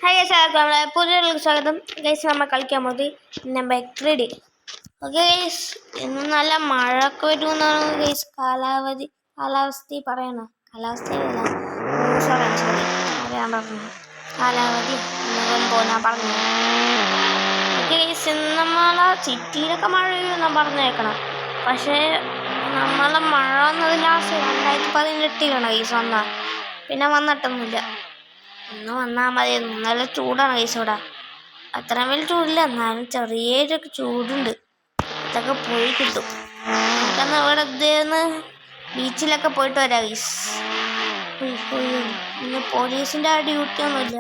Hi guys, നമ്മളെ പുതിയ സ്വാഗതം. ഗൈസ്, നമ്മൾ കളിക്കാൻ പോകുന്നത് നമ്പർ 3D. ഓക്കെ ഗൈസ്, ഇന്ന് നല്ല മഴയൊക്കെ വരുമെന്നാണ് ഗൈസ് കാലാവസ്ഥ പറയണത്. കാലാവസ്ഥയല്ല, അറിയാൻ പറഞ്ഞു. കാലാവധി ഞാൻ പറഞ്ഞു. ഓക്കെ ഗൈസ്, ഇന്ന് നമ്മളെ സിറ്റിയിലൊക്കെ മഴ പെയ്യുമെന്നാണ് പറഞ്ഞേക്കണം. പക്ഷേ നമ്മളെ മഴ വന്നത് ലാസ്റ്റ് 2018 ഗൈസ് വന്നാൽ, പിന്നെ വന്നിട്ടൊന്നുമില്ല. ഇന്ന് വന്നാൽ മതിയായിരുന്നു. നല്ല ചൂടാണ് ഗൈസ് ഇവിടെ. അത്രയും വലിയ ചൂടില്ല, എന്നാലും ചെറിയൊരു ചൂടുണ്ട്. ഇതൊക്കെ പോയി കിട്ടും. നമുക്കെന്നാൽ ഇവിടെ ബീച്ചിലൊക്കെ പോയിട്ട് വരാം ഗൈസ്. ഇന്ന് പോലീസിൻ്റെ ഡ്യൂട്ടി ഒന്നുമില്ല.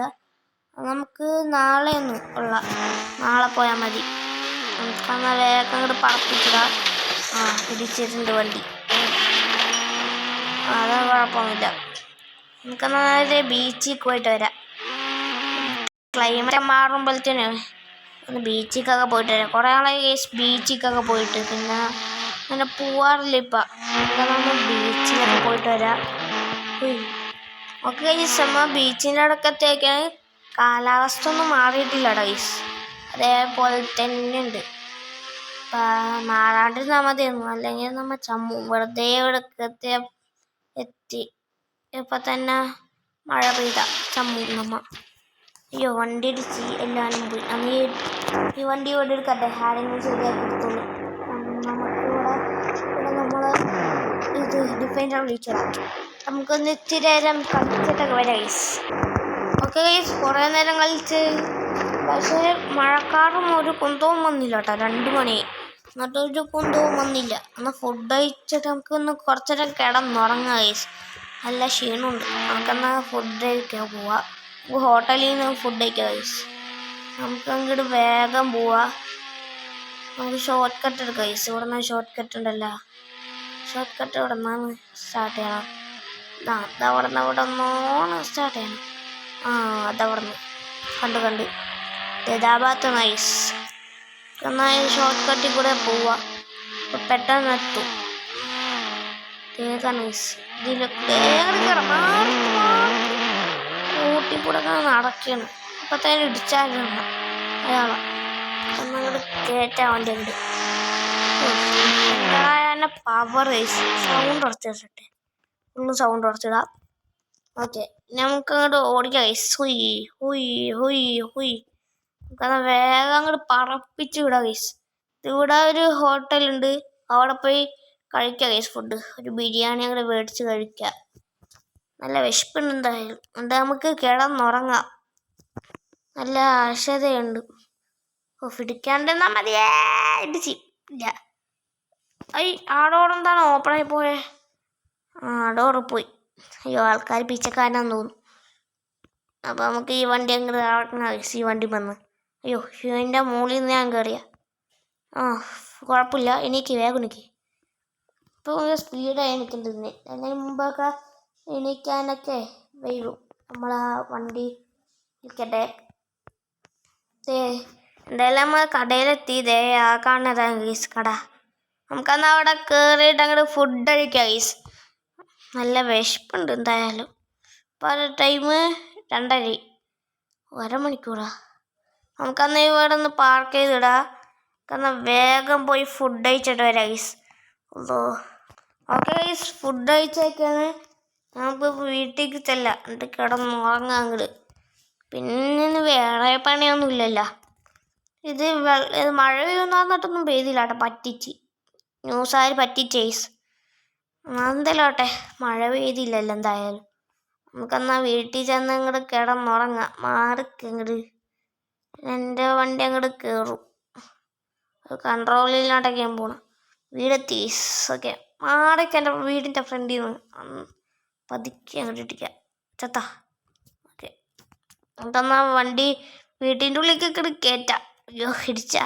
നമുക്ക് നാളെ പോയാൽ മതി. നമുക്കെന്നാൽ വേഗം അങ്ങോട്ട് പറപ്പിച്ചിടാം. പിടിച്ചിട്ടുണ്ട് വണ്ടി. അത് കുഴപ്പമൊന്നുമില്ല. നമുക്കെന്നാൽ ബീച്ചിൽ പോയിട്ട് വരാം. ക്ലൈമറ്റ് മാറുമ്പോഴത്തേന് ഒന്ന് ബീച്ചിക്കൊക്കെ പോയിട്ട് വരാം. കുറേ ആളായി കേസ് ബീച്ചിക്കൊക്കെ പോയിട്ട്, പിന്നെ അങ്ങനെ പോവാറില്ല ഇപ്പം. നമ്മൾ ബീച്ചിലൊക്കെ പോയിട്ട് വരാം. ഓക്കെ ഗൈസ്, നമ്മൾ ബീച്ചിൻ്റെ അടുക്കത്തേക്കാണ്. കാലാവസ്ഥ ഒന്നും മാറിയിട്ടില്ല ഗൈസ്, അതേപോലെ തന്നെ ഉണ്ട്. മാറാണ്ടിരുന്നാൽ മതിയായിരുന്നു, അല്ലെങ്കിൽ നമ്മൾ വെറുതെ ഇവിടക്കത്തെ എത്തി. ഇപ്പം തന്നെ മഴ പെയ്ത നമ്മ. അയ്യോ, വണ്ടി ഇടിച്ച് എല്ലാവരും പോയി. അന്ന് ഈ വണ്ടി ഇവിടെ എടുക്കട്ടെ, ആരെങ്കിലും ശരിയാക്കി എടുത്തോളൂ. നമുക്കിവിടെ നമ്മൾ ഇത് ഡിഫൈൻഡർ വിളിച്ചോളാം. നമുക്കൊന്ന് ഇത്തിരി നേരം കളിച്ചിട്ടൊക്കെ വരാം ഗൈസ്. ഓക്കെ ഗൈസ്, കുറേ നേരം കളിച്ച്, പക്ഷേ മഴക്കാറും ഒരു കുന്തവും വന്നില്ല കേട്ടോ. 2 മണി എന്നിട്ടൊരു കുന്തവും വന്നില്ല. എന്നാൽ ഫുഡ് കഴിച്ചിട്ട് നമുക്കൊന്ന് കുറച്ച് നേരം കിടന്നുറങ്ങാം ഗൈസ്. നല്ല ക്ഷീണമുണ്ട്. നമുക്കെന്നാൽ ഫുഡ് കഴിക്കാൻ പോവാം. ഹോട്ടലിൽ നിന്ന് ഫുഡ് കഴിക്കാം ഗൈസ്. നമുക്ക് അങ്ങോട്ട് വേഗം പോവാം. നമുക്ക് ഷോർട്ട് കട്ട് എടുക്കാം ഗൈസ്. ഇവിടെ നിന്ന് ഷോർട്ട് കട്ട് ഉണ്ടല്ലോ. ഷോർട്ട് കട്ട് ഇവിടെ നിന്നാണ് സ്റ്റാർട്ട് ചെയ്യണം. അതവിടെ നിന്നോണ് സ്റ്റാർട്ട് ചെയ്യണം. അതവിടെ നിന്ന് കണ്ട് ദാബാത്ത് നൈസ്. എന്നാൽ ഷോർട്ട് കട്ടിൽ കൂടെ പോവാം. പെട്ടെന്ന് എത്തും. നൈസ്. ഇതിലൊക്കെ ഊട്ടി കൂടെ നടക്കണം. ഇപ്പം തന്നെ ഇടിച്ചാലും അയാളെ ഒന്നങ്ങോട്ട് കയറ്റാൻ വേണ്ടി ഉണ്ട്. പവർ സൗണ്ട് ഉറച്ചിട്ടെ, ഫുള്ള് സൗണ്ട് ഉറച്ചിടാം. ഓക്കെ, നമുക്കങ്ങോട്ട് ഓടിക്കാം ഗൈസ്. നമുക്കത് വേഗം അങ്ങോട്ട് പറപ്പിച്ച് വിടാം ഗൈസ്. ഇവിടെ ഒരു ഹോട്ടലുണ്ട്, അവിടെ പോയി കഴിക്കാം ഗൈസ്. ഫുഡ് ഒരു ബിരിയാണി അങ്ങോട്ട് മേടിച്ച് കഴിക്കാം. നല്ല വിശപ്പുണ്ട് എന്തായാലും. എന്നിട്ട് നമുക്ക് കിടന്നുറങ്ങാം. നല്ല ആശയതയുണ്ട്. പിടിക്കാണ്ടെന്നാ മതിയേ. ഇടിച്ച് ഇല്ല. ആടോടെന്താണ് ഓപ്പണായി പോയേ? ഡോറ് പോയി. അയ്യോ, ആൾക്കാർ പിച്ചക്കാരനാന്ന് തോന്നുന്നു. അപ്പോൾ നമുക്ക് ഈ വണ്ടി അങ്ങോട്ട് ഇറങ്ങാം. ഈ വണ്ടി വന്ന് അയ്യോ, ഇതിൻ്റെ മുകളിൽ നിന്ന് ഞാൻ കയറിയ. കുഴപ്പമില്ല, എനിക്ക് വേഗം എനിക്ക്. ഇപ്പോൾ സ്പീഡായി എനിക്കുണ്ട്. അതിന് മുമ്പൊക്കെ എണീക്കാനൊക്കെ വരും. നമ്മളാ വണ്ടി നിൽക്കട്ടെ. എന്തായാലും നമ്മൾ കടയിലെത്തി. കാണുന്നതാണ് ഗൈസ് കട. നമുക്കന്ന് അവിടെ കയറിയിട്ട് അങ്ങോട്ട് ഫുഡ് കഴിക്കാം ഗൈസ്. നല്ല വിശപ്പുണ്ട് എന്തായാലും. ഇപ്പോൾ ടൈം 2:30, 1 മണിക്കൂറാ. നമുക്കന്ന് ഇവിടെ ഒന്ന് പാർക്ക് ചെയ്തിടാം. കാരണം വേഗം പോയി ഫുഡ് കഴിച്ചിട്ട് വരാം ഗൈസ്. ഓക്കെ ഗൈസ്, ഫുഡ് കഴിച്ചേക്കാണ്. നമുക്ക് വീട്ടിലേക്ക് ചെല്ലാം. എന്നിട്ട് കിടന്നുറങ്ങാം അങ്ങോട്ട്. പിന്നെ വേറെ പണിയൊന്നും ഇല്ലല്ലോ. ഇത് മഴ പെയ്യുന്ന പറഞ്ഞിട്ടൊന്നും പെയ്തില്ല കേട്ടോ. പറ്റിച്ച് ന്യൂസുകാർ പറ്റിച്ചേസ്. എന്തായാലും ആട്ടെ, മഴ പെയ്തില്ലല്ലോ എന്തായാലും. നമുക്കെന്നാൽ വീട്ടിൽ ചെന്ന് അങ്ങോട്ട് കിടന്നുറങ്ങാം. അങ്ങോട്ട് എൻ്റെ വണ്ടി അങ്ങോട്ട് കയറും. കൺട്രോളില്ലാണ്ടൊക്കെയാണ് പോകണം. വീടെത്തി. ഓക്കെ, എൻ്റെ വീടിൻ്റെ ഫ്രണ്ടിൽ നിന്ന് പതുക്കെ അങ്ങോട്ട് ഇട്ടിക്കാം. ചത്താ. ഓക്കെ, നമുക്കെന്നാൽ വണ്ടി വീട്ടിൻ്റെ ഉള്ളിലേക്ക് കയറ്റാം. അയ്യോ, ഇടിച്ചാ.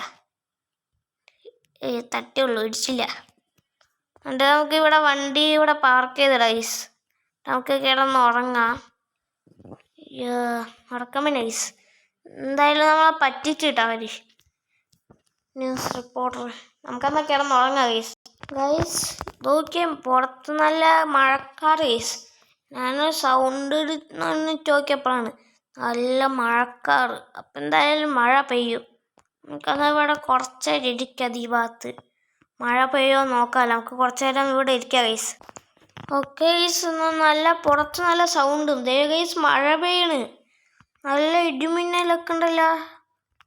തട്ടിയുള്ളൂ, ഇടിച്ചില്ല. എന്നിട്ട് നമുക്ക് ഇവിടെ വണ്ടി പാർക്ക് ചെയ്തിടാം ഗൈസ്. നമുക്ക് കിടന്നുറങ്ങാം. അയ്യോ, ഉറക്കമേ നൈസ്. എന്തായാലും നമ്മളെ പറ്റിച്ചിട്ടാ മതി ന്യൂസ് റിപ്പോർട്ടർ. നമുക്കെന്നാൽ കിടന്നുറങ്ങാം ഗൈസ്. നോക്കിയാൽ പുറത്ത് നല്ല മഴക്കാറ് ഗൈസ്. ഞാൻ സൗണ്ട് നോക്കിയപ്പോഴാണ് നല്ല മഴക്കാറ്. അപ്പം എന്തായാലും മഴ പെയ്യും. നമുക്കത് ഇവിടെ കുറച്ച് നേരം ഇരിക്കാം. ഈ ഭാഗത്ത് മഴ പെയ്യോ നോക്കാമല്ലോ. നമുക്ക് കുറച്ച് നേരം ഇവിടെ ഇരിക്കാം ഗൈസ്. ഓക്കെ ഗൈസ്, നല്ല പുറത്ത് നല്ല സൗണ്ടും. ദേ ഗൈസ് മഴ പെയ്യണ്. നല്ല ഇടിമിന്നലൊക്കെ ഉണ്ടല്ലോ.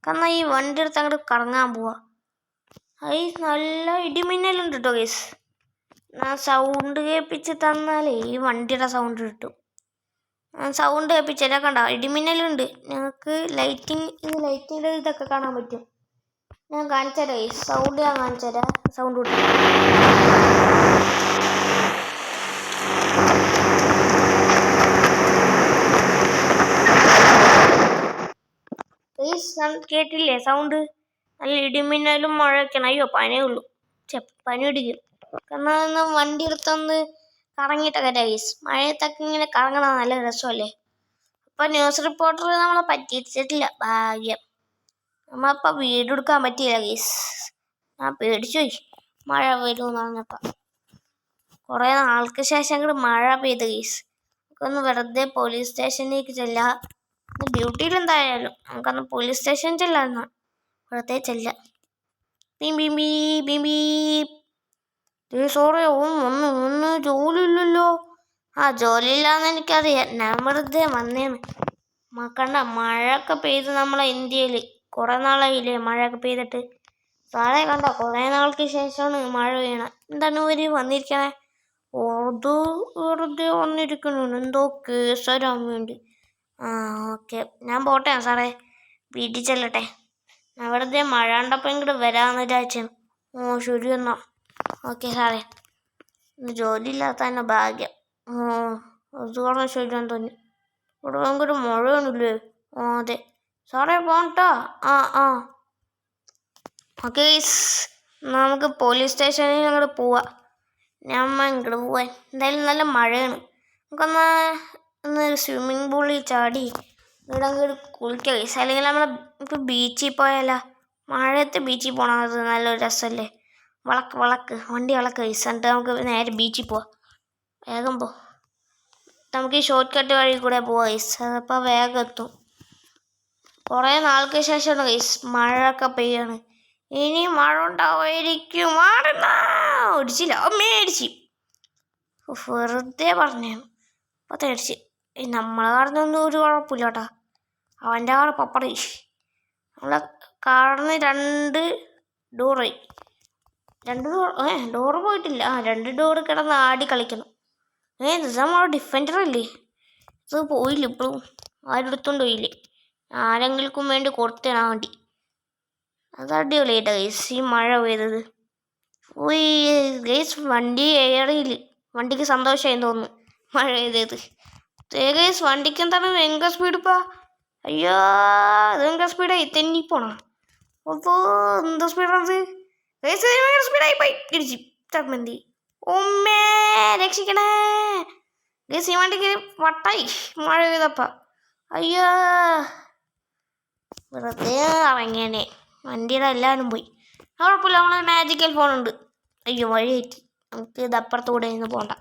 കാരണം ഈ വണ്ടി എടുത്ത് അങ്ങോട്ട് കറങ്ങാൻ പോവാ. ഗൈസ് നല്ല ഇടിമിന്നലുണ്ട് കേട്ടോ ഗൈസ്. ഞാൻ സൗണ്ട് കേൾപ്പിച്ച് തന്നാലേ ഈ വണ്ടിയുടെ സൗണ്ട് കിട്ടും. സൗണ്ട് കേൾപ്പിച്ചല്ല, കണ്ട ഇടിമിന്നലുണ്ട്. ഞങ്ങൾക്ക് ലൈറ്റിൻ്റെ ഇതൊക്കെ കാണാൻ പറ്റും. ഞാൻ കാണിച്ചു തരാം ഗൈസ്. സൗണ്ട് ഞാൻ കാണിച്ചു തരാം. സൗണ്ട് കിട്ടും. കേട്ടില്ലേ സൗണ്ട്? നല്ല ഇടിമിന്നലും മഴയൊക്കെയാണ്. അയ്യോ പനിയേ ഉള്ളൂ. പനി പിടിക്കും. കാരണം വണ്ടി എടുത്തൊന്ന് കറങ്ങിയിട്ടൊക്കെ ഗൈസ്. മഴയത്തൊക്കെ ഇങ്ങനെ കറങ്ങണ നല്ല രസമല്ലേ. അപ്പം ന്യൂസ് റിപ്പോർട്ടർ നമ്മളെ പറ്റിച്ചിട്ടില്ല, ഭാഗ്യം. നമ്മളിപ്പോൾ വീഡിയോ എടുക്കാൻ പറ്റിയില്ല ഗൈസ്. ഞാൻ പേടിച്ചുപോയി മഴ വരുമെന്ന് പറഞ്ഞപ്പോൾ. കുറേ നാൾക്ക് ശേഷം അങ്ങോട്ട് മഴ പെയ്ത് ഗൈസ്. നമുക്കൊന്ന് വെറുതെ പോലീസ് സ്റ്റേഷനിലേക്ക് ചെല്ലാം. ഡ്യൂട്ടിയിൽ എന്തായാലും നമുക്കൊന്ന് പോലീസ് സ്റ്റേഷൻ ചെല്ലാമെന്നാ. വെറുതെ ചെല്ലാം. സോറി, ഒന്ന് ജോലി ഇല്ലല്ലോ. ജോലി ഇല്ലാന്ന് എനിക്കറിയാം. ഞാൻ വെറുതെ വന്നേന്ന്. കണ്ട മഴയൊക്കെ പെയ്ത് നമ്മളെ ഇന്ത്യയിൽ കുറേ നാളായില്ലേ മഴയൊക്കെ പെയ്തിട്ട്. സാറേ കണ്ട കുറേ നാൾക്ക് ശേഷമാണ് മഴ പെയ്യണത്. എന്താണ് ഇവർ വന്നിരിക്കണേ? അത് വെറുതെ വന്നിരിക്കണു എന്തോ കേസ് തരാൻ വേണ്ടി. ഓക്കെ, ഞാൻ പോട്ടെ സാറേ, വീട്ടിൽ ചെല്ലട്ടെ. ഞാൻ വെറുതെ മഴ കണ്ടപ്പോൾ ഇങ്ങോട്ട് വരാമെന്ന് വിചാരിച്ചു. ശരി എന്നാ. ഓക്കെ സാറേ, ജോലി ഇല്ലാത്ത തന്നെ ഭാഗ്യം. അത് കാരണം ശരിയാന്ന് തോന്നി. ഇവിടെ ഭയങ്കര മഴയാണില്ലേ? അതെ സാറേ, പോകട്ടോ. ഓക്കെ നമുക്ക് പോലീസ് സ്റ്റേഷനിൽ അങ്ങോട്ട് പോവാം. ഞാൻ ഇങ്ങോട്ട് പോവാൻ. എന്തായാലും നല്ല മഴയാണ്. നമുക്കൊന്ന് സ്വിമ്മിങ് പൂളിൽ ചാടി ഇവിടെ അങ്ങോട്ട് കുളിക്കാം ഗൈസ്. അല്ലെങ്കിൽ ഇപ്പോൾ ബീച്ചിൽ പോയാലോ? മഴയത്ത് ബീച്ചിൽ പോകണത് നല്ലൊരു രസമല്ലേ. വണ്ടി വളക്ക് ഗൈസ്. എന്നിട്ട് നമുക്ക് നേരെ ബീച്ചിൽ പോവാം. വേഗം നമുക്ക് ഈ ഷോർട്ട് കട്ട് വഴി കൂടെ പോവാം ഗൈസ്. അതപ്പോൾ വേഗം എത്തും. കുറേ നാൾക്ക് ശേഷമാണ് ഗൈസ് മഴയൊക്കെ പെയ്യാണ്. ഇനി മഴ ഉണ്ടാവുമായിരിക്കും. ഓടിച്ചില്ല, മേടിച്ച് വെറുതെ പറഞ്ഞു. അപ്പോൾ തേടിച്ച് നമ്മളെ കാറിനൊന്നും ഒരു കുഴപ്പമില്ല കേട്ടോ. അവൻ്റെ കാർ പപ്പടി. നമ്മളെ കാറിന് 2 ഡോറായി. 2 ഡോറ് പോയിട്ടില്ല. 2 ഡോറ് കിടന്ന് ആടി കളിക്കണം. ഇത് നമ്മളെ ഡിഫൻഡർ അല്ലേ? ഇത് പോയില്ല ഇപ്പോഴും. ആരും എടുത്തോണ്ട് പോയില്ലേ? ആരെങ്കിലും വേണ്ടി കൊടുത്തേനാ വണ്ടി. അത് അടിപൊളിയായിട്ടാ ഗൈസ് ഈ മഴ പെയ്തത്. ഗൈസ് വണ്ടി ഏറിയില്ല. വണ്ടിക്ക് സന്തോഷമായി തോന്നുന്നു മഴ പെയ്തത്. ഗൈസ് വണ്ടിക്ക് എന്താണ് ഭയങ്കര സ്പീഡിപ്പാ. അയ്യോ അത് ഭയങ്കര സ്പീഡായി. തെന്നിപ്പോണോ? അപ്പോൾ എന്താ സ്പീഡാണത് ഗൈസ്? ഭയങ്കര സ്പീഡായി പോയി. ഇടിച്ച് ചമ്മന്തി. ഉമ്മേ രക്ഷിക്കണേ ഗൈസ്. ഈ വണ്ടിക്ക് വട്ടായി മഴ പെയ്തപ്പ. അയ്യോ വെറുതെ ഇറങ്ങിയനെ. വണ്ടിയുടെ എല്ലാവരും പോയി. കുഴപ്പമില്ല, നമ്മളെ മാജിക്കൽ ഫോണുണ്ട്. അയ്യോ വഴിയേറ്റി. നമുക്ക് ഇത് അപ്പുറത്തൂടെ ഇന്ന് പോകണ്ട.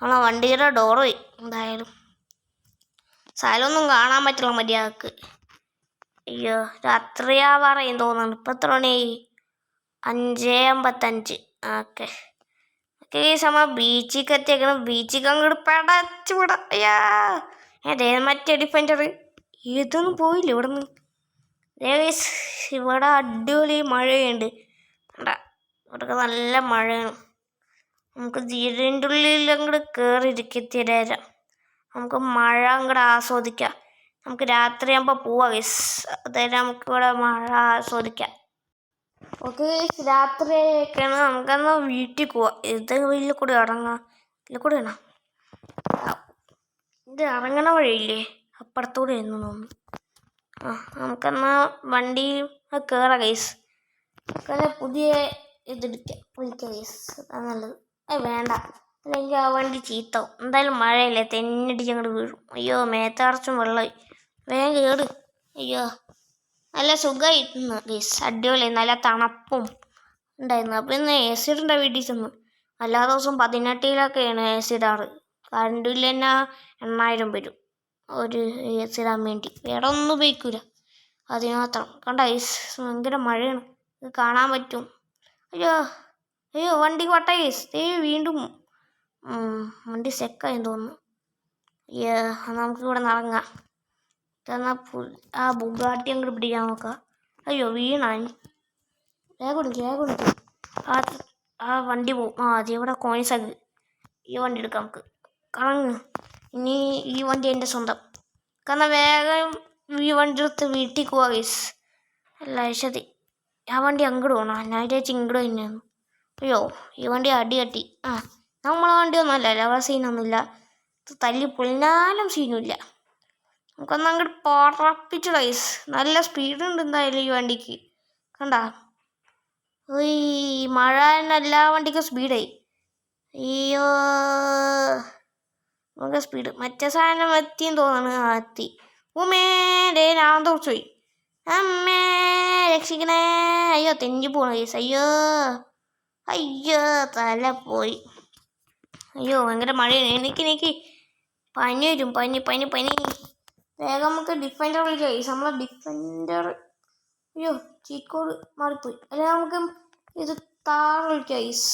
നമ്മളെ വണ്ടിയുടെ ഡോറ് പോയി. എന്തായാലും സ്ഥലമൊന്നും കാണാൻ പറ്റില്ല മര്യാദക്ക്. അയ്യോ രാത്രിയാവാറേയും തോന്നുന്നു. ഇപ്പം എത്ര മണിയായി? 5:55. ഓക്കെ ഈ സമയം ബീച്ചിലേക്ക് എത്തിയേക്കണം. ബീച്ചിലേക്ക് അങ്ങോട്ട് പടച്ചു വിടാം. അയ്യാ അതേ മറ്റേ ഡിഫൻഡർ ഇതൊന്നും പോയില്ല ഇവിടെ നിന്ന്. ഇവിടെ അടിപൊളി മഴയുണ്ട്. ഇവിടെ നല്ല മഴയാണ്. നമുക്ക് ഇതിൻ്റെ ഉള്ളിൽ അങ്ങോട്ട് കയറിയിരിക്കും തിരേരം. നമുക്ക് മഴ അങ്ങോട്ട് ആസ്വദിക്കാം. നമുക്ക് രാത്രിയാകുമ്പോൾ പോവാം ഗൈസ്. അതായത് നമുക്ക് ഇവിടെ മഴ ആസ്വദിക്കാം. ഓക്കെ രാത്രിയൊക്കെയാണ്. നമുക്കെന്നാൽ വീട്ടിൽ പോവാം. ഇത് ഇതിൽ കൂടെ ഇറങ്ങാം. ഇതിൽ കൂടെ വേണം. ഇത് ഇറങ്ങണ വഴിയില്ലേ? അപ്പുറത്തൂടെ എന്ന് തോന്നുന്നു. നമുക്കെന്നാൽ വണ്ടി കയറാം ഗൈസ്. നമുക്കത് പുതിയ വിളിക്കാം ഗൈസ്. അതാണ് നല്ലത്. വേണ്ട, അല്ലെങ്കിൽ ആ വണ്ടി ചീത്താവും. എന്തായാലും മഴയില്ലേ, തെന്നിടിച്ച് അങ്ങോട്ട് വീഴും. അയ്യോ മേത്തറച്ചും വെള്ളമായി. വേഗം കേട്. അയ്യോ നല്ല സുഖമായിരുന്നു ഗൈസ്. അടിപൊളി നല്ല തണുപ്പും ഉണ്ടായിരുന്നു. അപ്പോൾ ഇന്ന് AC ഇടേണ്ട വീട്ടിൽ ചെന്നു. എല്ലാ ദിവസവും 18 AC ഇടാറ്. കറണ്ട് ബില്ല് തന്നെ 8000 വരും. ഒരു AC ഇടാൻ വേണ്ടി. വേറെ ഒന്നും ഉപയോഗിക്കൂല, അതിന് മാത്രം. കണ്ട ഗൈസ്, ഭയങ്കര മഴയാണ്, ഇത് കാണാൻ പറ്റും. അയ്യോ അയ്യോ, വണ്ടിക്ക് വട്ട ഗൈസ്, വീണ്ടും വണ്ടി സെക്കായെന്ന് തോന്നുന്നു. അയ്യോ, നമുക്കിവിടെ നിറങ്ങാം. എന്നാൽ ആ ബുഗാട്ടി അങ്ങോട്ട് പിടിക്കാൻ നോക്കാം. അയ്യോ, വീണാൻ. വേഗം വിളിക്കും. ആ വണ്ടി പോവും. ഇവിടെ കോയിൻസാക്കി. ഈ വണ്ടി എടുക്കാം നമുക്ക്. കളങ്ങ്. ഇനി ഈ വണ്ടി എൻ്റെ സ്വന്തം. കാരണം വേഗം ഈ വണ്ടി എടുത്ത് വീട്ടിൽ പോവാ ഗൈസ്. അല്ല ശരി, ആ വണ്ടി അങ്ങോട്ട് പോകണം. ഞാൻ വിചാരിച്ച് ഇങ്ങോട്ട് തന്നെയാണ്. അയ്യോ, ഈ വണ്ടി അടി കട്ടി. നമ്മളെ വണ്ടിയൊന്നും അല്ല, അവിടെ സീനൊന്നുമില്ല. തല്ലി പൊളിഞ്ഞാലും സീനുമില്ല. നമുക്കൊന്ന് അങ്ങോട്ട് പറപ്പിച്ചു ഗൈസ്. നല്ല സ്പീഡുണ്ട് എന്തായാലും ഈ വണ്ടിക്ക്. കണ്ട, ഈ മഴ തന്നെ എല്ലാ വണ്ടിക്കും സ്പീഡായി. അയ്യോ, നമുക്ക് സ്പീഡ്. മറ്റേ സാധനം എത്തിയെന്ന് തോന്നുന്നു. എത്തി. ഉമ്മേടെ ഞാൻ തോർച്ചുപോയി. അമ്മേ രക്ഷിക്കണേ. അയ്യോ, തെഞ്ചി പോണ കേസ്. അയ്യോ തല പോയി. അയ്യോ, ഭയങ്കര മഴയാണ്. എനിക്ക് പനി വരും. പനി. വേഗം നമുക്ക് ഡിഫൻഡർ വിളിക്കാം ഗൈസ്. നമ്മളെ ഡിഫൻഡർ. അയ്യോ, ചീക്കോട് മാറിപ്പോയി. അല്ലെ നമുക്ക് ഇത് താഴെ വിളിക്കാം ഗൈസ്.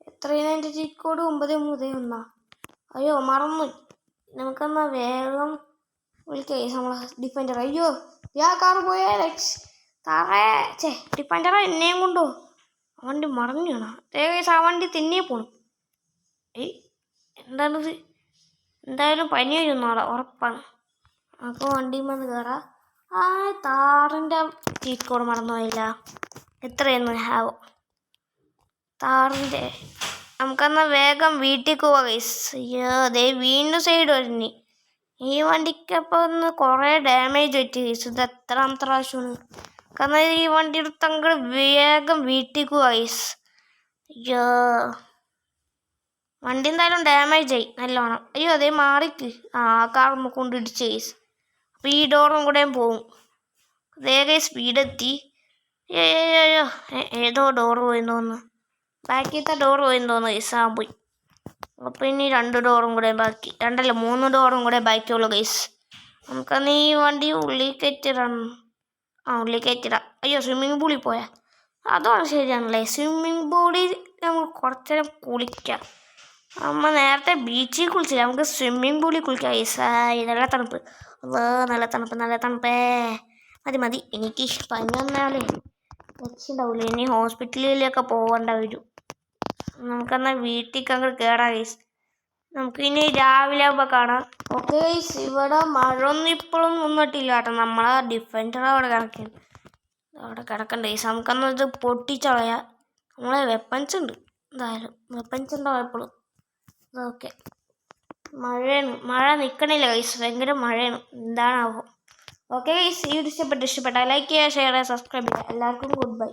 എത്രയാണ് എൻ്റെ ചീക്കോട്? 931. അയ്യോ, മറന്നു. നമുക്കെന്നാ വേഗം വിളിക്കാം ഗൈസ് നമ്മളെ ഡിഫൻഡർ. അയ്യോ, ആ കാറ് പോയേ. താറേ ഡിഫൻഡറെ എന്നെയും കൊണ്ടോ. വണ്ടി മറന്നു വേണം. ഗൈസ്, ആ വണ്ടി തന്നെ പോണം. എന്താണിത്? എന്തായാലും പനി വരും നാളെ ഉറപ്പാണ്. അപ്പോൾ വണ്ടിയിൽ വന്ന് കയറാം. താറിൻ്റെ ചീക്കോട് മറന്നു പോയില്ല. എത്രയെന്ന് താറിൻ്റെ. നമുക്കെന്നാൽ വേഗം വീട്ടിൽ പോവാ ഗൈസ്. അയ്യോ, വീണ്ടും സൈഡ് വരുന്നു. ഈ വണ്ടിക്കപ്പോൾ ഒന്ന് കുറേ ഡാമേജ് പറ്റി ഗൈസ്. ഇത് എത്രാമത്തെ പ്രാവശ്യമാണ്? കാരണം ഈ വണ്ടി എടുത്ത് അങ്ങോട്ട് വേഗം വീട്ടിൽ പോവാ ഗൈസ്. അയ്യോ, വണ്ടി എന്തായാലും ഡാമേജ് ആയി നല്ലോണം. അയ്യോ, മാറിക്ക്. കാർ നമുക്ക് കൊണ്ട് ഇടിച്ച് ഗൈസ്. അപ്പോൾ ഈ ഡോറും കൂടെ പോവും. വേഗം സ്പീഡെത്തി. അയ്യോ, ഏതോ ഡോറ് പോയെന്ന് തോന്നുന്നു. ബാക്കിലത്തെ ഡോറ് പോയെന്ന് തോന്നുന്നു ഗൈസ്. പോയി. അപ്പോൾ ഇനി 2 ഡോറും കൂടെ ബാക്കി. 3 ഡോറും കൂടെ ബാക്കിയുള്ളൂ ഗൈസ്. നമുക്കന്ന് ഈ വണ്ടി ഉള്ളിൽ കയറ്റിടാം. ഉള്ളിൽ കയറ്റിടാം. അയ്യോ, സ്വിമ്മിങ് പൂളിൽ പോയാൽ അതോടെ ശരിയാണല്ലേ. സ്വിമ്മിങ് പൂളിൽ നമുക്ക് കുറച്ച് നേരം കുളിക്കാം. നമ്മൾ നേരത്തെ ബീച്ചിൽ കുളിച്ചില്ല, നമുക്ക് സ്വിമ്മിങ് പൂളിൽ കുളിക്കാം ഗൈസ്. നല്ല തണുപ്പ്. നല്ല തണുപ്പേ. മതി. എനിക്ക് പനി വന്നാലേ രക്ഷയുണ്ടാവില്ല. ഇനി ഹോസ്പിറ്റലിലൊക്കെ പോകേണ്ട വരും. നമുക്കെന്നാൽ വീട്ടിലേക്ക് അങ്ങോട്ട് കയറാം ഗൈസ്. നമുക്ക് ഇനി രാവിലെ ആകുമ്പോൾ കാണാം. ഓക്കെ ഗൈസ്, ഇവിടെ മഴ ഒന്നും ഇപ്പോഴും നിന്നിട്ടില്ല കേട്ടോ. നമ്മളെ ഡിഫൻഡർ അവിടെ കിടക്കണ്ട ഗൈസ്. നമുക്കൊന്നും ഇത് പൊട്ടിച്ചളയാം. നമ്മളെ വെപ്പൺസ് ഉണ്ട്, എന്തായാലും വെപ്പൺസ് ഉണ്ടാവും എപ്പോഴും. ഓക്കെ, മഴ നിൽക്കണില്ല ഗൈസ്. ഭയങ്കര മഴയാണ്. എന്താണാവോ? ഓക്കെ ഗൈസ്, ഈ വീഡിയോ ഇഷ്ടപ്പെട്ടാൽ ലൈക്ക് ചെയ്യുക, ഷെയർ ചെയ്യുക, സബ്സ്ക്രൈബ് ചെയ്യുക. എല്ലാവർക്കും ഗുഡ് ബൈ.